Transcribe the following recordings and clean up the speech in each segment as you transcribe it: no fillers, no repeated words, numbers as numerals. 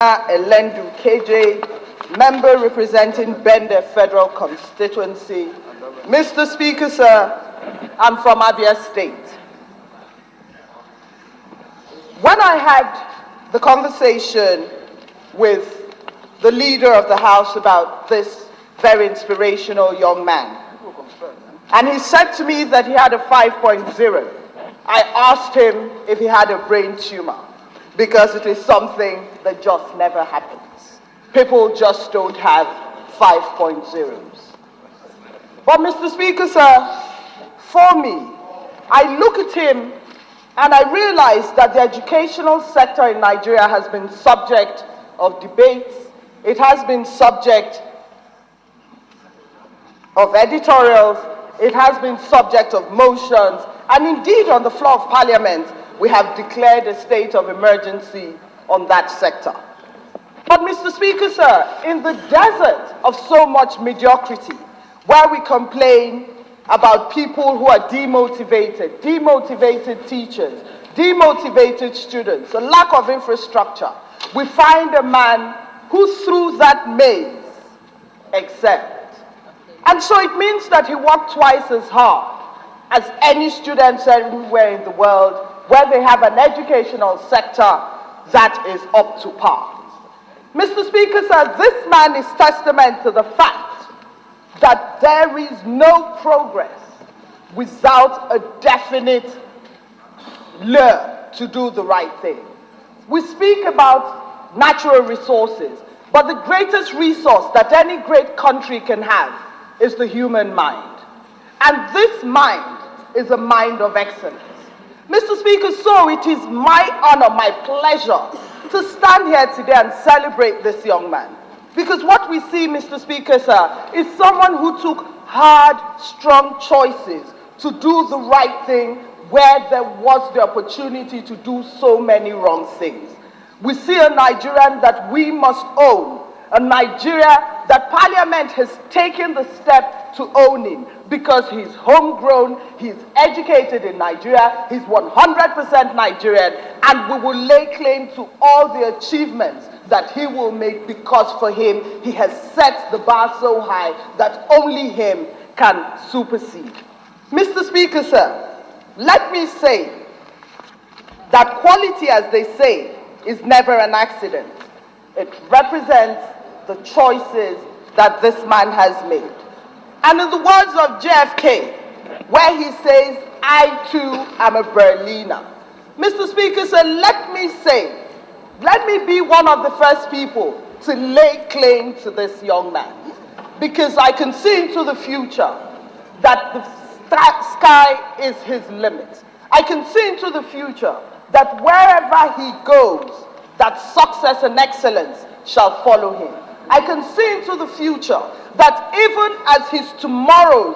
Elendu, Ukeje, member representing Bende Federal Constituency. Mr. Speaker, sir, I'm from Abia State. When I had the conversation with the leader of the House about this very inspirational young man, and he said to me that he had a 5.0, I asked him if he had a brain tumor, because it is something that just never happens. People just don't have 5.0s. But Mr. Speaker, sir, for me, I look at him and I realize that the educational sector in Nigeria has been subject of debates. It has been subject of editorials. It has been subject of motions. And indeed, on the floor of Parliament, we have declared a state of emergency on that sector. But Mr. Speaker, sir, in the desert of so much mediocrity, where we complain about people who are demotivated, demotivated teachers, demotivated students, a lack of infrastructure, we find a man who through that maze excelled. And so it means that he worked twice as hard as any students everywhere in the world where they have an educational sector that is up to par. Mr. Speaker, sir, this man is testament to the fact that there is no progress without a definite lure to do the right thing. We speak about natural resources, but the greatest resource that any great country can have is the human mind. And this mind is a mind of excellence. Mr. Speaker, so it is my honor, my pleasure to stand here today and celebrate this young man. Because what we see, Mr. Speaker, sir, is someone who took hard, strong choices to do the right thing where there was the opportunity to do so many wrong things. We see a Nigerian that we must own, a Nigeria that Parliament has taken the step to owning because he's homegrown, he's educated in Nigeria, he's 100% Nigerian, and we will lay claim to all the achievements that he will make because for him, he has set the bar so high that only him can supersede. Mr. Speaker, sir, let me say that quality, as they say, is never an accident. It represents the choices that this man has made. And in the words of JFK, where he says, I too am a Berliner. Mr. Speaker, sir, let me be one of the first people to lay claim to this young man. Because I can see into the future that the sky is his limit. I can see into the future that wherever he goes, that success and excellence shall follow him. I can see into the future that even as his tomorrows,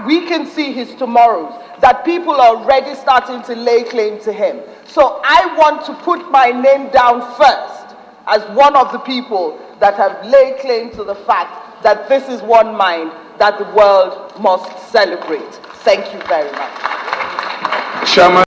we can see his tomorrows, that people are already starting to lay claim to him. So I want to put my name down first as one of the people that have laid claim to the fact that this is one mind that the world must celebrate. Thank you very much.